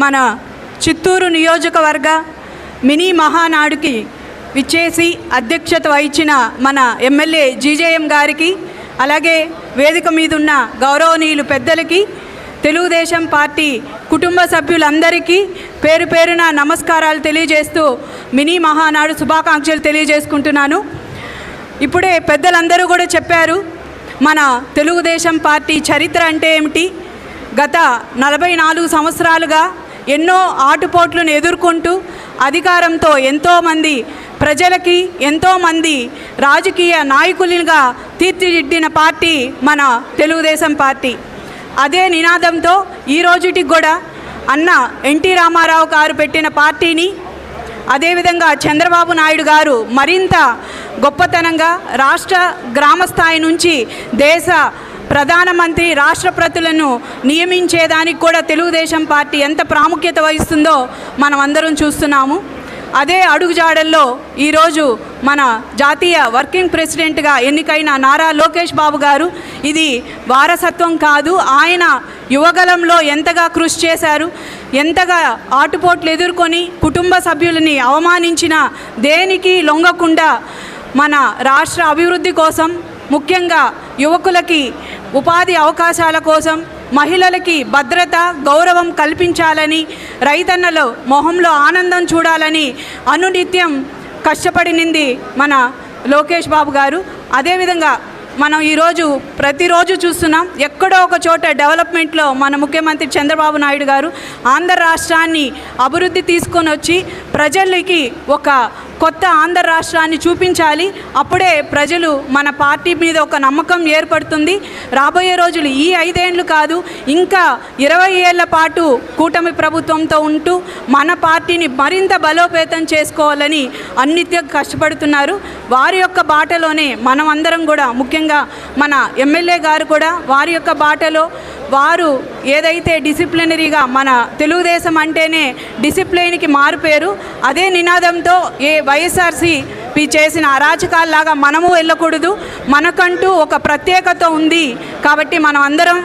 మన చిత్తూరు నియోజకవర్గ మినీ మహానాడుకి విచ్చేసి అధ్యక్షత వహించిన మన ఎమ్మెల్యే జీజేఎం గారికి, అలాగే వేదిక మీద ఉన్న గౌరవనీయులు పెద్దలకి, తెలుగుదేశం పార్టీ కుటుంబ సభ్యులందరికీ పేరు పేరున నమస్కారాలు తెలియజేస్తూ మినీ మహానాడు శుభాకాంక్షలు తెలియజేసుకుంటున్నాను. ఇప్పుడే పెద్దలందరూ కూడా చెప్పారు మన తెలుగుదేశం పార్టీ చరిత్ర అంటే ఏమిటి. గత 44 సంవత్సరాలుగా ఎన్నో ఆటుపోట్లను ఎదుర్కొంటూ అధికారంతో ఎంతోమంది ప్రజలకి, ఎంతోమంది రాజకీయ నాయకులుగా తీర్చిదిద్దిన పార్టీ మన తెలుగుదేశం పార్టీ. అదే నినాదంతో ఈ రోజుటికి కూడా అన్న ఎన్టీ రామారావు గారు పెట్టిన పార్టీని, అదేవిధంగా చంద్రబాబు నాయుడు గారు మరింత గొప్పతనంగా రాష్ట్ర గ్రామ స్థాయి నుంచి దేశ ప్రధానమంత్రి, రాష్ట్రపతులను నియమించేదానికి కూడా తెలుగుదేశం పార్టీ ఎంత ప్రాముఖ్యత వహిస్తుందో మనం అందరం చూస్తున్నాము. అదే అడుగుజాడల్లో ఈరోజు మన జాతీయ వర్కింగ్ ప్రెసిడెంట్గా ఎన్నికైన నారా లోకేష్ బాబు గారు, ఇది వారసత్వం కాదు, ఆయన యువగలంలో ఎంతగా కృషి చేశారు, ఎంతగా ఆటుపోట్లు ఎదుర్కొని కుటుంబ సభ్యులని అవమానించిన దేనికి లొంగకుండా మన రాష్ట్ర అభివృద్ధి కోసం, ముఖ్యంగా యువకులకి ఉపాధి అవకాశాల కోసం, మహిళలకి భద్రత, గౌరవం కల్పించాలని, రైతన్నల మొహంలో ఆనందం చూడాలని అనునిత్యం కష్టపడినింది మన లోకేష్ బాబు గారు. అదేవిధంగా మనం ఈరోజు ప్రతిరోజు చూస్తున్నాం, ఎక్కడో ఒక చోట డెవలప్మెంట్లో మన ముఖ్యమంత్రి చంద్రబాబు నాయుడు గారు ఆంధ్ర రాష్ట్రాన్ని అభివృద్ధి తీసుకొని వచ్చి ప్రజలకి ఒక కొత్త ఆంధ్ర రాష్ట్రాన్ని చూపించాలి. అప్పుడే ప్రజలు మన పార్టీ మీద ఒక నమ్మకం ఏర్పడుతుంది. రాబోయే రోజులు ఈ 5 ఏళ్ళు కాదు, ఇంకా 20 ఏళ్ల పాటు కూటమి ప్రభుత్వంతో ఉంటూ మన పార్టీని మరింత బలోపేతం చేసుకోవాలని అన్నిత్యం కష్టపడుతున్నారు. వారి యొక్క బాటలోనే మనం అందరం కూడా, ముఖ్యంగా మన ఎమ్మెల్యే గారు కూడా వారి యొక్క బాటలో వారు ఏదైతే డిసిప్లినరీగా, మన తెలుగుదేశం అంటేనే డిసిప్లిన్కి మారుపేరు, అదే నినాదంతో వైఎస్ఆర్సీపీ చేసిన అరాచకాల్లాగా మనము వెళ్ళకూడదు. మనకంటూ ఒక ప్రత్యేకత ఉంది కాబట్టి మనం అందరం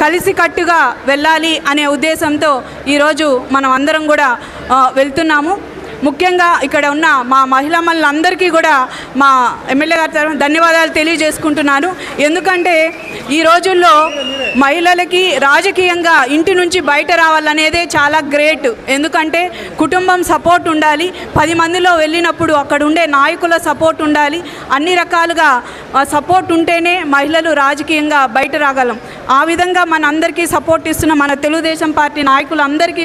కలిసికట్టుగా వెళ్ళాలి అనే ఉద్దేశంతో ఈరోజు మనం అందరం కూడా వెళ్తున్నాము. ముఖ్యంగా ఇక్కడ ఉన్న మా మహిళలందరికీ కూడా మా ఎమ్మెల్యే గారి తరఫున ధన్యవాదాలు తెలియజేసుకుంటున్నాను. ఎందుకంటే ఈ రోజుల్లో మహిళలకి రాజకీయంగా ఇంటి నుంచి బయట రావాలనేదే చాలా గ్రేట్. ఎందుకంటే కుటుంబం సపోర్ట్ ఉండాలి, 10 మందిలో వెళ్ళినప్పుడు అక్కడ ఉండే నాయకుల సపోర్ట్ ఉండాలి, అన్ని రకాలుగా సపోర్ట్ ఉంటేనే మహిళలు రాజకీయంగా బయట రాగలం. ఆ విధంగా మన అందరికీ సపోర్ట్ ఇస్తున్న మన తెలుగుదేశం పార్టీ నాయకులందరికీ